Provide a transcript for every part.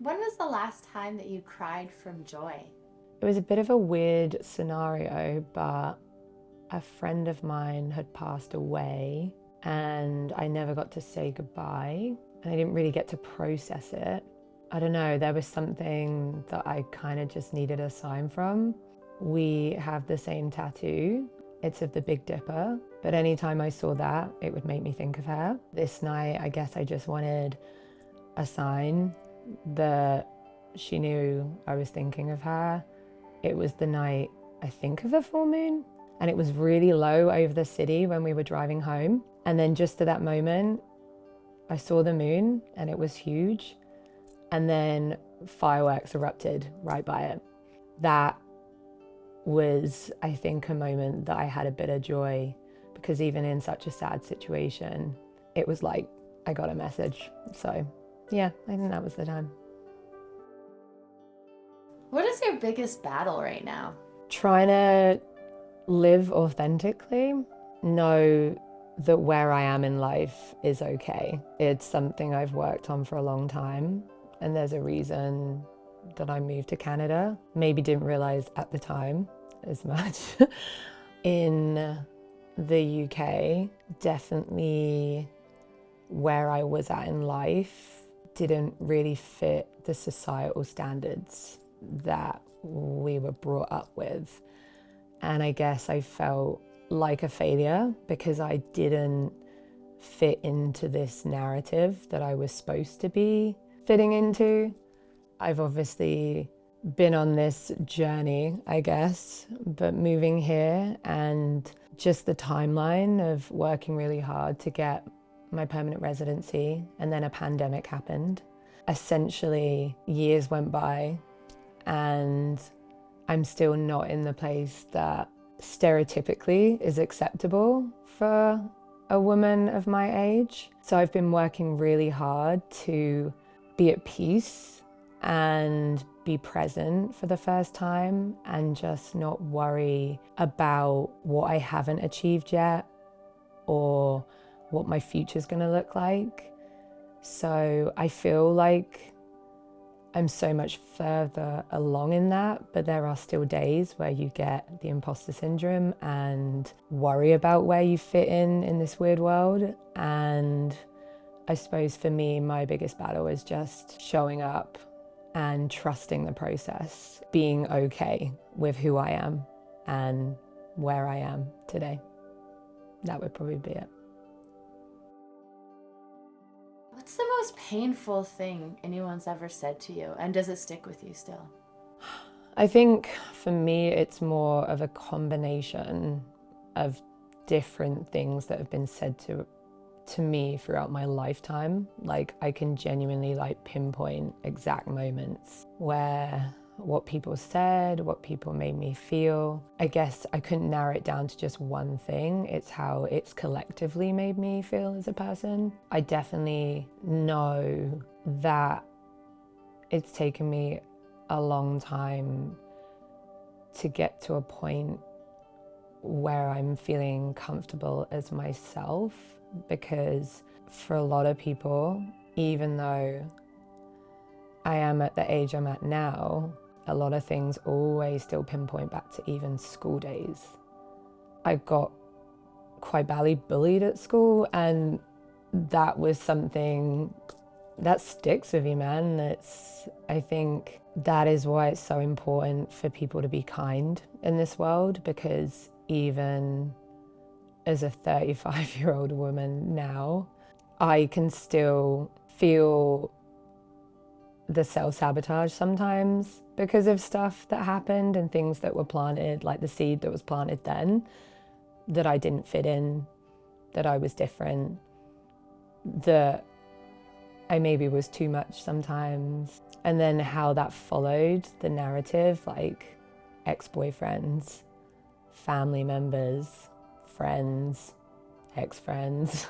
When was the last time that you cried from joy? It was a bit of a weird scenario, but a friend of mine had passed away and I never got to say goodbye and I didn't really get to process it. I don't know, there was something that I kind of just needed a sign from. We have the same tattoo. It's of the Big Dipper, but anytime I saw that, it would make me think of her. This night, I guess I just wanted a sign that she knew I was thinking of her. It was the night, I think, of the full moon, and it was really low over the city when we were driving home. And then just at that moment, I saw the moon and it was huge. And then fireworks erupted right by it. That was, I think, a moment that I had a bit of joy, because even in such a sad situation, it was like I got a message. So yeah, I think that was the time. What is your biggest battle right now? Trying to live authentically, know that where I am in life is okay. It's something I've worked on for a long time, and there's a reason that I moved to Canada. Maybe didn't realize at the time as much. In the UK, definitely where I was at in life didn't really fit the societal standards that we were brought up with. And I guess I felt like a failure because I didn't fit into this narrative that I was supposed to be fitting into. I've obviously been on this journey, I guess, but moving here and just the timeline of working really hard to get my permanent residency, and then a pandemic happened. Essentially, years went by and I'm still not in the place that stereotypically is acceptable for a woman of my age. So I've been working really hard to be at peace and be present for the first time and just not worry about what I haven't achieved yet or what my future's gonna look like. So I feel like I'm so much further along in that, but there are still days where you get the imposter syndrome and worry about where you fit in this weird world. And I suppose for me, my biggest battle is just showing up and trusting the process, being okay with who I am and where I am today. That would probably be it. What's the most painful thing anyone's ever said to you, and does it stick with you still? I think for me, it's more of a combination of different things that have been said to me throughout my lifetime. Like I can genuinely like pinpoint exact moments where what people said, what people made me feel. I guess I couldn't narrow it down to just one thing. It's how it's collectively made me feel as a person. I definitely know that it's taken me a long time to get to a point where I'm feeling comfortable as myself, because for a lot of people, even though I am at the age I'm at now, a lot of things always still pinpoint back to even school days. I got quite badly bullied at school, and that was something that sticks with you, man. I think that is why it's so important for people to be kind in this world, because even as a 35-year-old woman now, I can still feel the self-sabotage sometimes because of stuff that happened and things that were planted, like the seed that was planted then, that I didn't fit in, that I was different, that I maybe was too much sometimes. And then how that followed the narrative, like ex-boyfriends, family members, friends, ex-friends.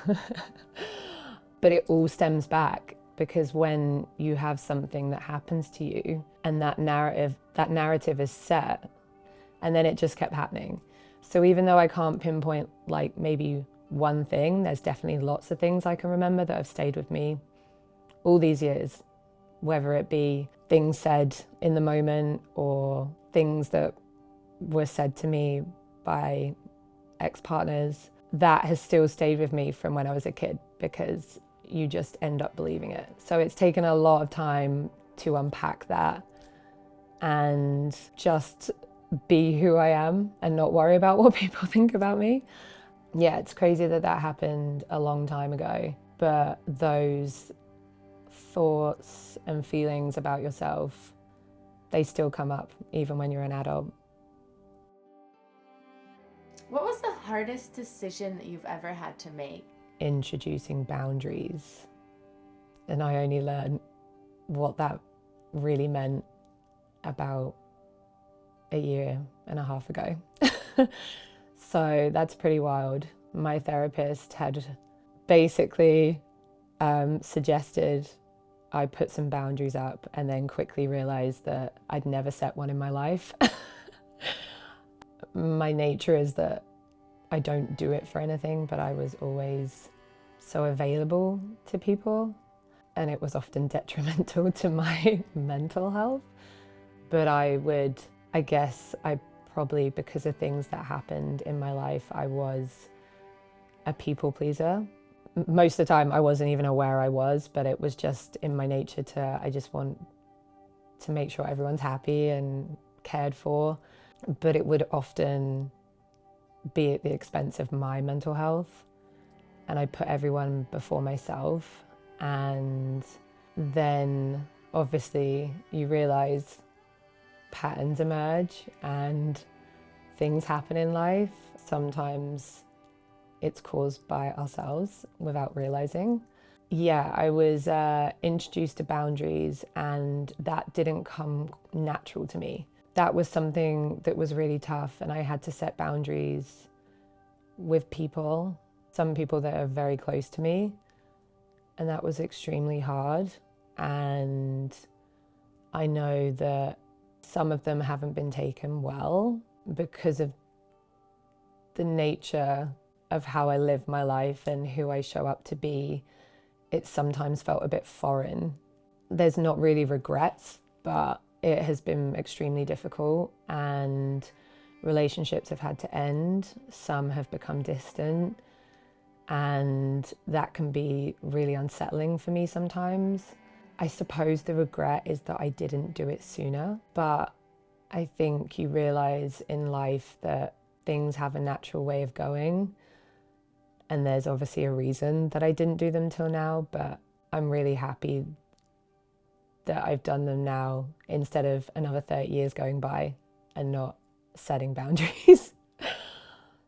But it all stems back because when you have something that happens to you and that narrative is set, and then it just kept happening. So even though I can't pinpoint like maybe one thing, there's definitely lots of things I can remember that have stayed with me all these years. whether it be things said in the moment or things that were said to me by ex-partners. That has still stayed with me from when I was a kid, because you just end up believing it. So it's taken a lot of time to unpack that and just be who I am and not worry about what people think about me. Yeah, it's crazy that that happened a long time ago, but those thoughts and feelings about yourself, they still come up even when you're an adult. What was the hardest decision that you've ever had to make? Introducing boundaries. And I only learned what that really meant about a year and a half ago. So that's pretty wild. My therapist had basically suggested I put some boundaries up, and then quickly realized that I'd never set one in my life. My nature is that I don't do it for anything, but I was always so available to people, and it was often detrimental to my mental health. But I guess I probably, because of things that happened in my life, I was a people pleaser. Most of the time I wasn't even aware I was, but it was just in my nature I just want to make sure everyone's happy and cared for. But it would often be at the expense of my mental health. And I put everyone before myself. And then obviously you realize patterns emerge and things happen in life. Sometimes it's caused by ourselves without realizing. Yeah, I was introduced to boundaries, and that didn't come natural to me. That was something that was really tough, and I had to set boundaries with people, some people that are very close to me, and that was extremely hard. And I know that some of them haven't been taken well because of the nature of how I live my life and who I show up to be. It sometimes felt a bit foreign. There's not really regrets, but it has been extremely difficult, and relationships have had to end. Some have become distant, and that can be really unsettling for me sometimes. I suppose the regret is that I didn't do it sooner, but I think you realize in life that things have a natural way of going, and there's obviously a reason that I didn't do them till now, but I'm really happy that I've done them now instead of another 30 years going by and not setting boundaries.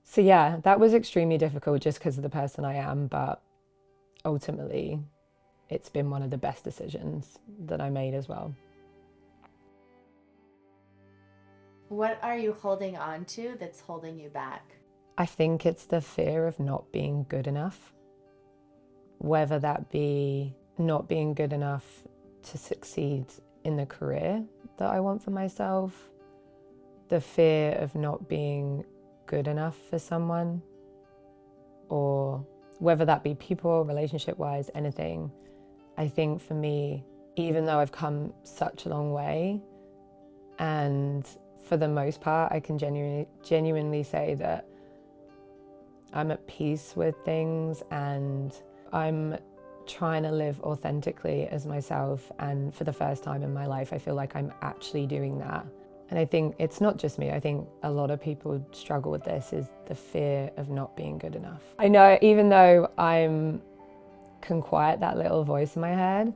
So yeah, that was extremely difficult just because of the person I am, but ultimately it's been one of the best decisions that I made as well. What are you holding on to that's holding you back? I think it's the fear of not being good enough, whether that be not being good enough to succeed in the career that I want for myself, the fear of not being good enough for someone, or whether that be people, relationship-wise, anything. I think for me, even though I've come such a long way, and for the most part, I can genuinely say that I'm at peace with things, and I'm trying to live authentically as myself. And for the first time in my life, I feel like I'm actually doing that. And I think it's not just me. I think a lot of people struggle with this, is the fear of not being good enough. I know, even though I can quiet that little voice in my head,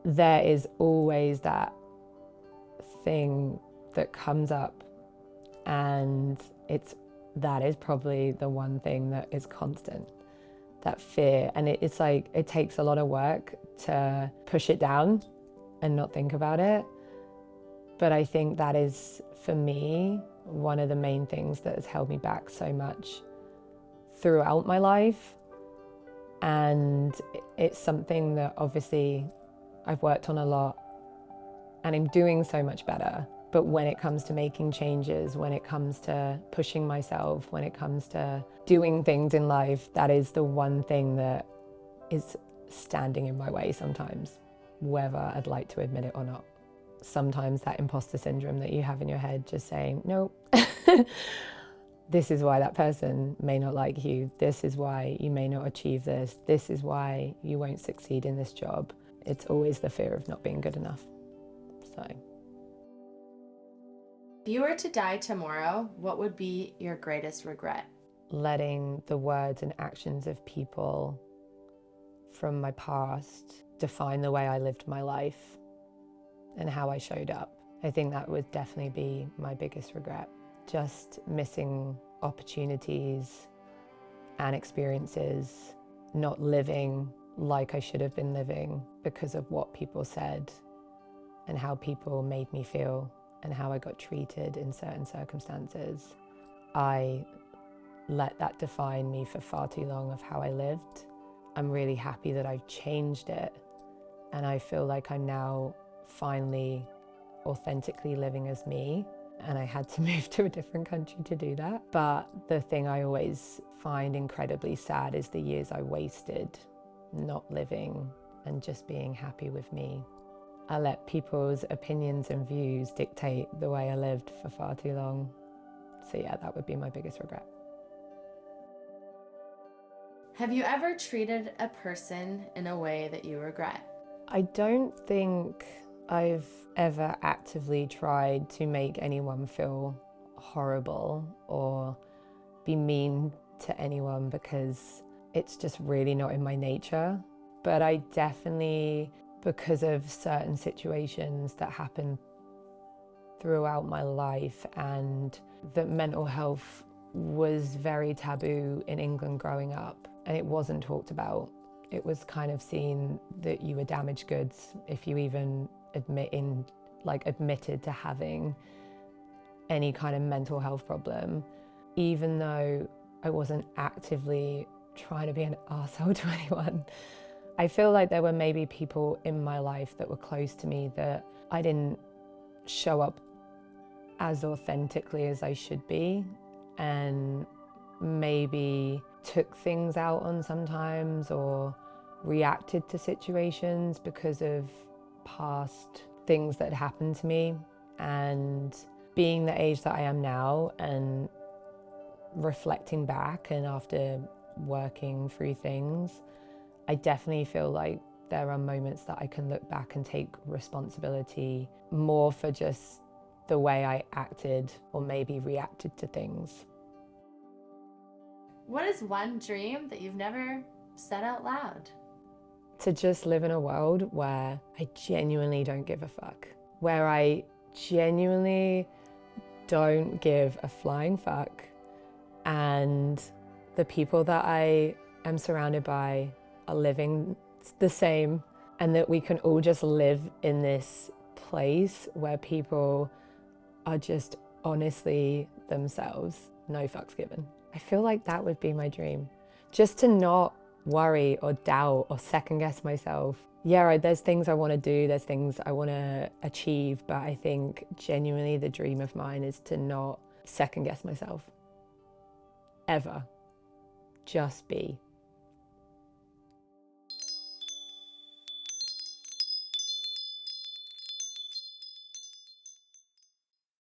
there is always that thing that comes up, and that is probably the one thing that is constant, that fear. And it's like, it takes a lot of work to push it down and not think about it. But I think that is, for me, one of the main things that has held me back so much throughout my life. And it's something that obviously I've worked on a lot, and I'm doing so much better. But when it comes to making changes, when it comes to pushing myself, when it comes to doing things in life, that is the one thing that is standing in my way sometimes. whether I'd like to admit it or not. Sometimes that imposter syndrome that you have in your head just saying, nope, this is why that person may not like you. This is why you may not achieve this. This is why you won't succeed in this job. It's always the fear of not being good enough. So. If you were to die tomorrow, what would be your greatest regret? Letting the words and actions of people from my past define the way I lived my life and how I showed up. I think that would definitely be my biggest regret. Just missing opportunities and experiences, not living like I should have been living because of what people said and how people made me feel and how I got treated in certain circumstances. I let that define me for far too long of how I lived. I'm really happy that I've changed it, and I feel like I'm now finally authentically living as me, and I had to move to a different country to do that. But the thing I always find incredibly sad is the years I wasted not living and just being happy with me. I let people's opinions and views dictate the way I lived for far too long. So yeah, that would be my biggest regret. Have you ever treated a person in a way that you regret? I don't think I've ever actively tried to make anyone feel horrible or be mean to anyone because it's just really not in my nature. But I definitely, because of certain situations that happened throughout my life, and that mental health was very taboo in England growing up, and it wasn't talked about. It was kind of seen that you were damaged goods if you even admitted to having any kind of mental health problem, even though I wasn't actively trying to be an arsehole to anyone. I feel like there were maybe people in my life that were close to me that I didn't show up as authentically as I should be, and maybe took things out on sometimes or reacted to situations because of past things that happened to me. And being the age that I am now and reflecting back and after working through things, I definitely feel like there are moments that I can look back and take responsibility more for just the way I acted or maybe reacted to things. What is one dream that you've never said out loud? To just live in a world where I genuinely don't give a fuck, where I genuinely don't give a flying fuck, and the people that I am surrounded by are living the same, and that we can all just live in this place where people are just honestly themselves, no fucks given. I feel like that would be my dream. Just to not worry or doubt or second guess myself. Yeah, there's things I want to do, there's things I want to achieve, but I think genuinely the dream of mine is to not second guess myself. Ever. Just be.